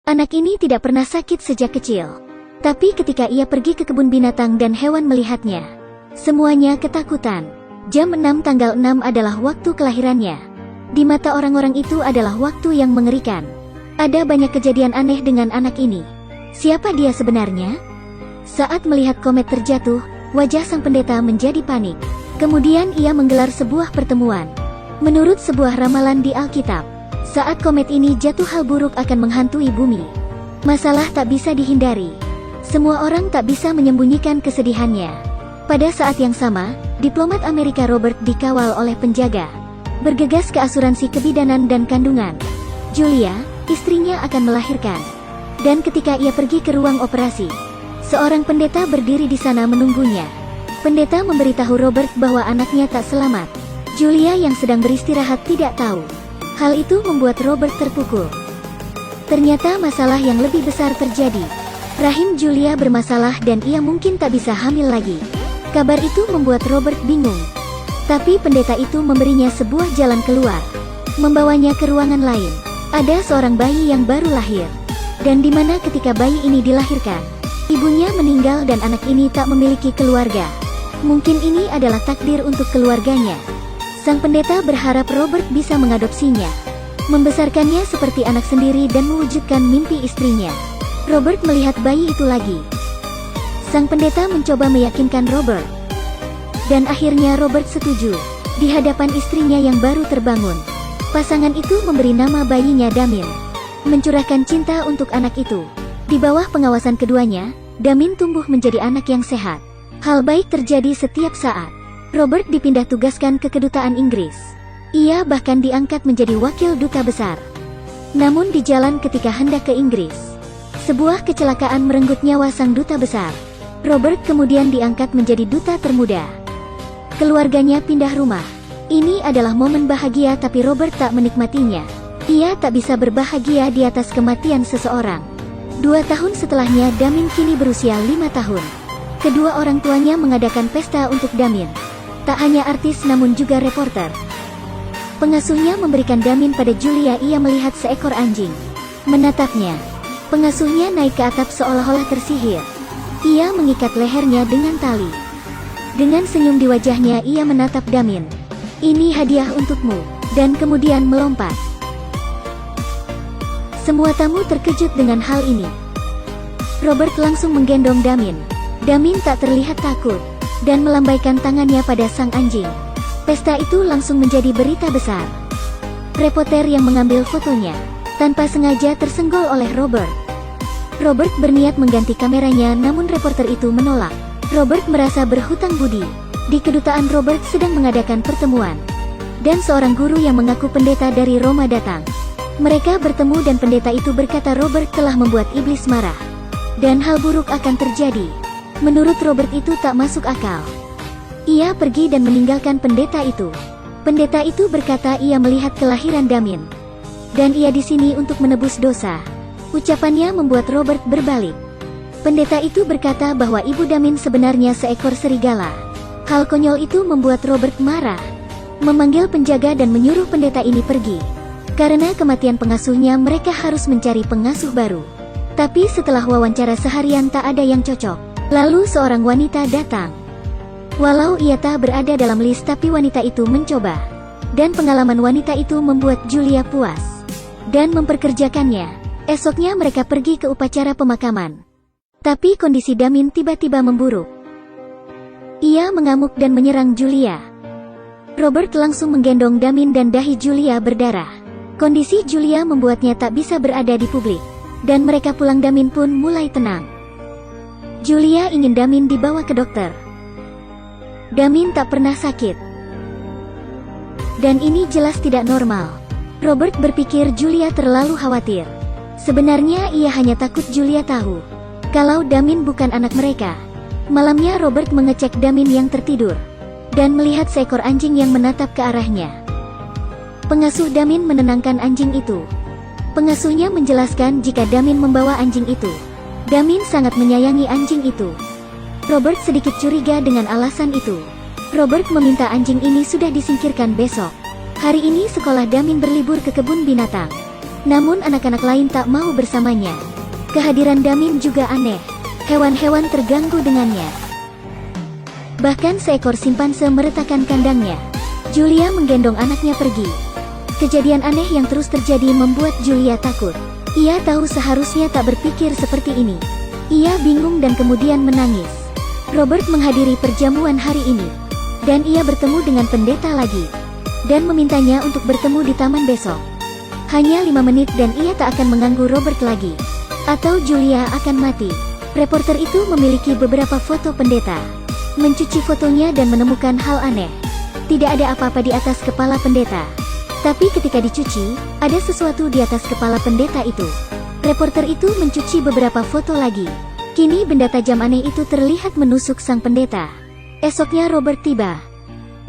Anak ini tidak pernah sakit sejak kecil. Tapi ketika ia pergi ke kebun binatang dan hewan melihatnya, semuanya ketakutan. Jam 6 tanggal 6 adalah waktu kelahirannya. Di mata orang-orang itu adalah waktu yang mengerikan. Ada banyak kejadian aneh dengan anak ini. Siapa dia sebenarnya? Saat melihat komet terjatuh, wajah sang pendeta menjadi panik. Kemudian ia menggelar sebuah pertemuan. Menurut sebuah ramalan di Alkitab, saat komet ini jatuh hal buruk akan menghantui bumi. Masalah tak bisa dihindari. Semua orang tak bisa menyembunyikan kesedihannya. Pada saat yang sama, diplomat Amerika Robert dikawal oleh penjaga, bergegas ke asuransi kebidanan dan kandungan. Julia, istrinya akan melahirkan. Dan ketika ia pergi ke ruang operasi, seorang pendeta berdiri di sana menunggunya. Pendeta memberitahu Robert bahwa anaknya tak selamat. Julia yang sedang beristirahat tidak tahu. Hal itu membuat Robert terpukul. Ternyata masalah yang lebih besar terjadi. Rahim Julia bermasalah dan ia mungkin tak bisa hamil lagi. Kabar itu membuat Robert bingung. Tapi pendeta itu memberinya sebuah jalan keluar. Membawanya ke ruangan lain. Ada seorang bayi yang baru lahir. Dan di mana ketika bayi ini dilahirkan, ibunya meninggal dan anak ini tak memiliki keluarga. Mungkin ini adalah takdir untuk keluarganya. Sang pendeta berharap Robert bisa mengadopsinya, membesarkannya seperti anak sendiri dan mewujudkan mimpi istrinya. Robert melihat bayi itu lagi. Sang pendeta mencoba meyakinkan Robert. Dan akhirnya Robert setuju. Di hadapan istrinya yang baru terbangun, pasangan itu memberi nama bayinya Damin, mencurahkan cinta untuk anak itu. Di bawah pengawasan keduanya, Damin tumbuh menjadi anak yang sehat. Hal baik terjadi setiap saat. Robert dipindah tugaskan ke kedutaan Inggris. Ia bahkan diangkat menjadi wakil duta besar. Namun di jalan ketika hendak ke Inggris, sebuah kecelakaan merenggut nyawa sang duta besar. Robert kemudian diangkat menjadi duta termuda. Keluarganya pindah rumah. Ini adalah momen bahagia tapi Robert tak menikmatinya. Ia tak bisa berbahagia di atas kematian seseorang. 2 tahun setelahnya Damin kini berusia 5 tahun. Kedua orang tuanya mengadakan pesta untuk Damin. Tak hanya artis namun juga reporter. Pengasuhnya memberikan Damin pada Julia. Ia melihat seekor anjing, menatapnya. Pengasuhnya naik ke atap seolah-olah tersihir. Ia mengikat lehernya dengan tali. Dengan senyum di wajahnya ia menatap Damin. Ini hadiah untukmu. Dan kemudian melompat. Semua tamu terkejut dengan hal ini. Robert langsung menggendong Damin. Damin tak terlihat takut dan melambaikan tangannya pada sang anjing. Pesta itu langsung menjadi berita besar. Reporter yang mengambil fotonya tanpa sengaja tersenggol oleh Robert. Robert berniat mengganti kameranya namun reporter itu menolak. Robert merasa berhutang budi. Di kedutaan Robert sedang mengadakan pertemuan. Dan seorang guru yang mengaku pendeta dari Roma datang. Mereka bertemu dan pendeta itu berkata Robert telah membuat iblis marah. Dan hal buruk akan terjadi. Menurut Robert itu tak masuk akal. Ia pergi dan meninggalkan pendeta itu. Pendeta itu berkata ia melihat kelahiran Damin. Dan ia di sini untuk menebus dosa. Ucapannya membuat Robert berbalik. Pendeta itu berkata bahwa ibu Damin sebenarnya seekor serigala. Hal konyol itu membuat Robert marah. Memanggil penjaga dan menyuruh pendeta ini pergi. Karena kematian pengasuhnya mereka harus mencari pengasuh baru. Tapi setelah wawancara seharian tak ada yang cocok. Lalu seorang wanita datang. Walau ia tak berada dalam list tapi wanita itu mencoba. Dan pengalaman wanita itu membuat Julia puas. Dan memperkerjakannya. Esoknya mereka pergi ke upacara pemakaman. Tapi kondisi Damin tiba-tiba memburuk. Ia mengamuk dan menyerang Julia. Robert langsung menggendong Damin dan dahi Julia berdarah. Kondisi Julia membuatnya tak bisa berada di publik. Dan mereka pulang Damin pun mulai tenang. Julia ingin Damin dibawa ke dokter. Damin tak pernah sakit. Dan ini jelas tidak normal. Robert berpikir Julia terlalu khawatir. Sebenarnya ia hanya takut Julia tahu kalau Damin bukan anak mereka. Malamnya Robert mengecek Damin yang tertidur. Dan melihat seekor anjing yang menatap ke arahnya. Pengasuh Damin menenangkan anjing itu. Pengasuhnya menjelaskan jika Damin membawa anjing itu. Damin sangat menyayangi anjing itu. Robert sedikit curiga dengan alasan itu. Robert meminta anjing ini sudah disingkirkan besok. Hari ini sekolah Damin berlibur ke kebun binatang. Namun anak-anak lain tak mau bersamanya. Kehadiran Damin juga aneh. Hewan-hewan terganggu dengannya. Bahkan seekor simpanse meretakan kandangnya. Julia menggendong anaknya pergi. Kejadian aneh yang terus terjadi membuat Julia takut. Ia tahu seharusnya tak berpikir seperti ini. Ia bingung dan kemudian menangis. Robert menghadiri perjamuan hari ini. Dan ia bertemu dengan pendeta lagi. Dan memintanya untuk bertemu di taman besok. Hanya 5 menit dan ia tak akan mengganggu Robert lagi. Atau Julia akan mati. Reporter itu memiliki beberapa foto pendeta. Mencuci fotonya dan menemukan hal aneh. Tidak ada apa-apa di atas kepala pendeta. Tapi ketika dicuci, ada sesuatu di atas kepala pendeta itu. Reporter itu mencuci beberapa foto lagi. Kini benda tajam aneh itu terlihat menusuk sang pendeta. Esoknya Robert tiba.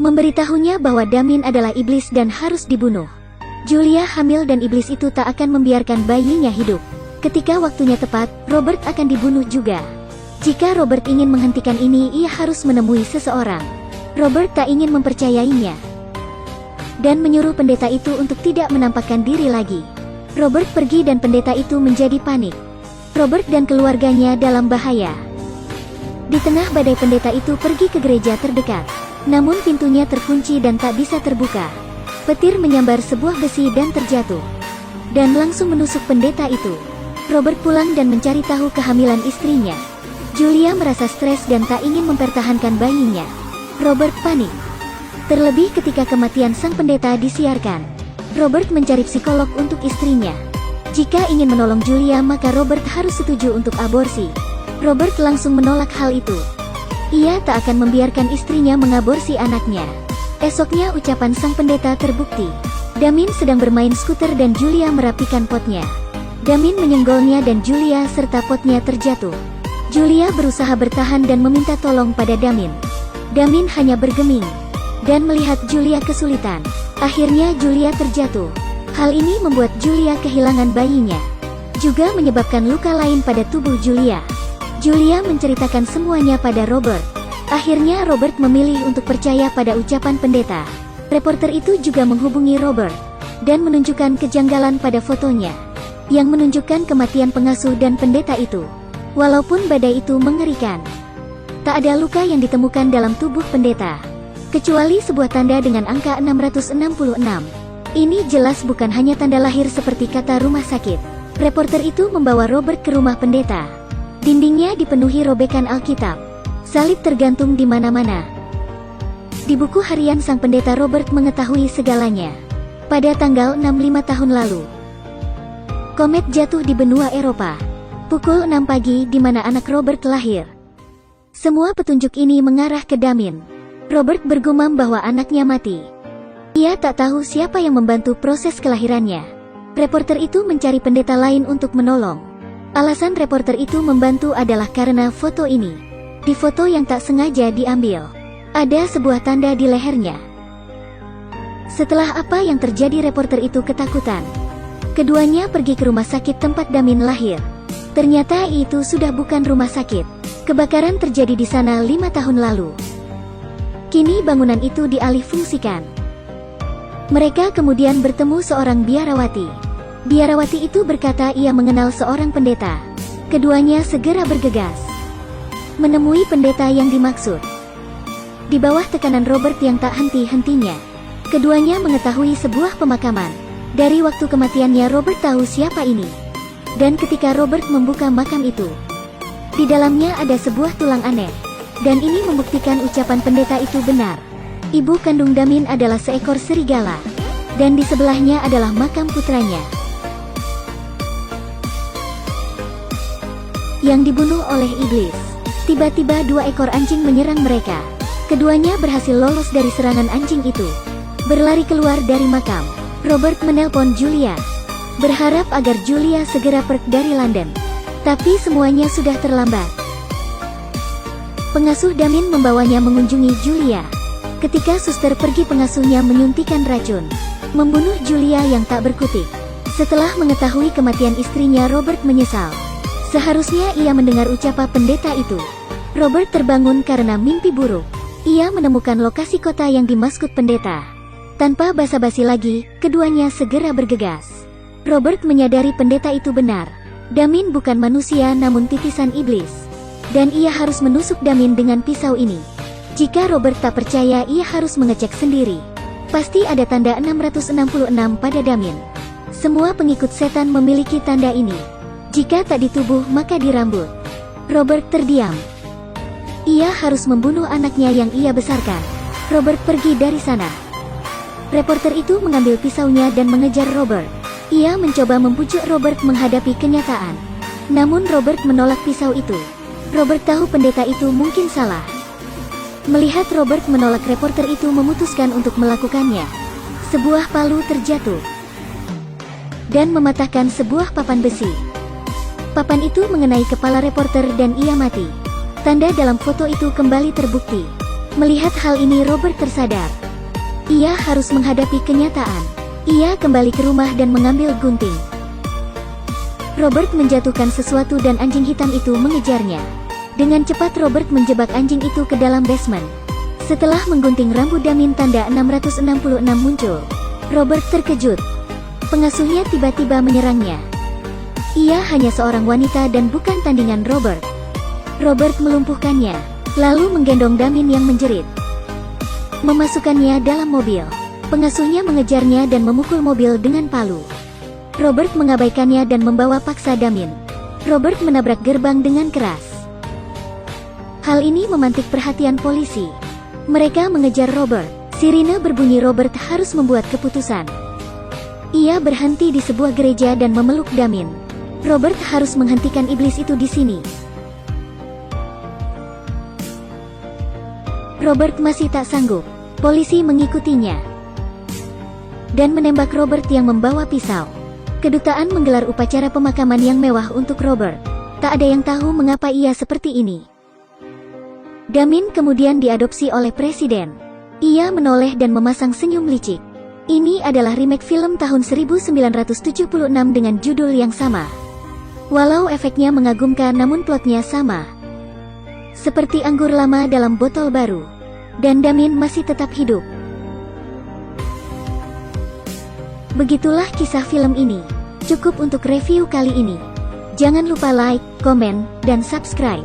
Memberitahunya bahwa Damin adalah iblis dan harus dibunuh. Julia hamil dan iblis itu tak akan membiarkan bayinya hidup. Ketika waktunya tepat, Robert akan dibunuh juga. Jika Robert ingin menghentikan ini, ia harus menemui seseorang. Robert tak ingin mempercayainya. Dan menyuruh pendeta itu untuk tidak menampakkan diri lagi. Robert pergi dan pendeta itu menjadi panik. Robert dan keluarganya dalam bahaya. Di tengah badai pendeta itu pergi ke gereja terdekat. Namun pintunya terkunci dan tak bisa terbuka. Petir menyambar sebuah besi dan terjatuh. Dan langsung menusuk pendeta itu. Robert pulang dan mencari tahu kehamilan istrinya. Julia merasa stres dan tak ingin mempertahankan bayinya. Robert panik. Terlebih ketika kematian sang pendeta disiarkan. Robert mencari psikolog untuk istrinya. Jika ingin menolong Julia, maka Robert harus setuju untuk aborsi. Robert langsung menolak hal itu. Ia tak akan membiarkan istrinya mengaborsi anaknya. Esoknya ucapan sang pendeta terbukti. Damin sedang bermain skuter dan Julia merapikan potnya. Damin menyenggolnya dan Julia serta potnya terjatuh. Julia berusaha bertahan dan meminta tolong pada Damin. Damin hanya bergeming. Dan melihat Julia kesulitan. Akhirnya Julia terjatuh. Hal ini membuat Julia kehilangan bayinya. Juga menyebabkan luka lain pada tubuh Julia. Julia menceritakan semuanya pada Robert. Akhirnya Robert memilih untuk percaya pada ucapan pendeta. Reporter itu juga menghubungi Robert. Dan menunjukkan kejanggalan pada fotonya. Yang menunjukkan kematian pengasuh dan pendeta itu. Walaupun badai itu mengerikan. Tak ada luka yang ditemukan dalam tubuh pendeta. Kecuali sebuah tanda dengan angka 666. Ini jelas bukan hanya tanda lahir seperti kata rumah sakit. Reporter itu membawa Robert ke rumah pendeta. Dindingnya dipenuhi robekan Alkitab. Salib tergantung di mana-mana. Di buku harian sang pendeta Robert mengetahui segalanya. Pada tanggal 65 tahun lalu. Komet jatuh di benua Eropa. Pukul 6 pagi di mana anak Robert lahir. Semua petunjuk ini mengarah ke Damin. Robert bergumam bahwa anaknya mati. Ia tak tahu siapa yang membantu proses kelahirannya. Reporter itu mencari pendeta lain untuk menolong. Alasan reporter itu membantu adalah karena foto ini. Di foto yang tak sengaja diambil, ada sebuah tanda di lehernya. Setelah apa yang terjadi, reporter itu ketakutan. Keduanya pergi ke rumah sakit tempat Damin lahir. Ternyata itu sudah bukan rumah sakit. Kebakaran terjadi di sana 5 tahun lalu. Kini bangunan itu dialihfungsikan. Mereka kemudian bertemu seorang biarawati. Biarawati itu berkata ia mengenal seorang pendeta. Keduanya segera bergegas menemui pendeta yang dimaksud. Di bawah tekanan Robert yang tak henti-hentinya, keduanya mengetahui sebuah pemakaman. Dari waktu kematiannya Robert tahu siapa ini. Dan ketika Robert membuka makam itu, di dalamnya ada sebuah tulang aneh. Dan ini membuktikan ucapan pendeta itu benar. Ibu kandung Damin adalah seekor serigala. Dan di sebelahnya adalah makam putranya. Yang dibunuh oleh iblis. Tiba-tiba 2 ekor anjing menyerang mereka. Keduanya berhasil lolos dari serangan anjing itu. Berlari keluar dari makam. Robert menelpon Julia. Berharap agar Julia segera pergi dari London. Tapi semuanya sudah terlambat. Pengasuh Damin membawanya mengunjungi Julia. Ketika suster pergi, pengasuhnya menyuntikkan racun, membunuh Julia yang tak berkutik. Setelah mengetahui kematian istrinya, Robert menyesal. Seharusnya ia mendengar ucapan pendeta itu. Robert terbangun karena mimpi buruk. Ia menemukan lokasi kota yang dimaksud pendeta. Tanpa basa-basi lagi, keduanya segera bergegas. Robert menyadari pendeta itu benar. Damien bukan manusia namun titisan iblis. Dan ia harus menusuk Damien dengan pisau ini. Jika Robert tak percaya, ia harus mengecek sendiri. Pasti ada tanda 666 pada Damien. Semua pengikut setan memiliki tanda ini. Jika tak di tubuh maka di rambut. Robert terdiam. Ia harus membunuh anaknya yang ia besarkan. Robert pergi dari sana. Reporter itu mengambil pisaunya dan mengejar Robert. Ia mencoba membujuk Robert menghadapi kenyataan. Namun Robert menolak pisau itu. Robert tahu pendeta itu mungkin salah. Melihat Robert menolak, reporter itu memutuskan untuk melakukannya. Sebuah palu terjatuh dan mematahkan sebuah papan besi. Papan itu mengenai kepala reporter dan ia mati. Tanda dalam foto itu kembali terbukti. Melihat hal ini, Robert tersadar. Ia harus menghadapi kenyataan. Ia kembali ke rumah dan mengambil gunting. Robert menjatuhkan sesuatu dan anjing hitam itu mengejarnya. Dengan cepat Robert menjebak anjing itu ke dalam basement. Setelah menggunting rambut Damien, tanda 666 muncul. Robert terkejut. Pengasuhnya tiba-tiba menyerangnya. Ia hanya seorang wanita dan bukan tandingan Robert. Robert melumpuhkannya, lalu menggendong Damien yang menjerit. Memasukkannya dalam mobil. Pengasuhnya mengejarnya dan memukul mobil dengan palu. Robert mengabaikannya dan membawa paksa Damien. Robert menabrak gerbang dengan keras. Hal ini memantik perhatian polisi. Mereka mengejar Robert. Sirine berbunyi. Robert harus membuat keputusan. Ia berhenti di sebuah gereja dan memeluk Damien. Robert harus menghentikan iblis itu di sini. Robert masih tak sanggup. Polisi mengikutinya dan menembak Robert yang membawa pisau. Kedutaan menggelar upacara pemakaman yang mewah untuk Robert. Tak ada yang tahu mengapa ia seperti ini. Damien kemudian diadopsi oleh presiden. Ia menoleh dan memasang senyum licik. Ini adalah remake film tahun 1976 dengan judul yang sama. Walau efeknya mengagumkan namun plotnya sama. Seperti anggur lama dalam botol baru. Dan Damien masih tetap hidup. Begitulah kisah film ini. Cukup untuk review kali ini. Jangan lupa like, komen, dan subscribe.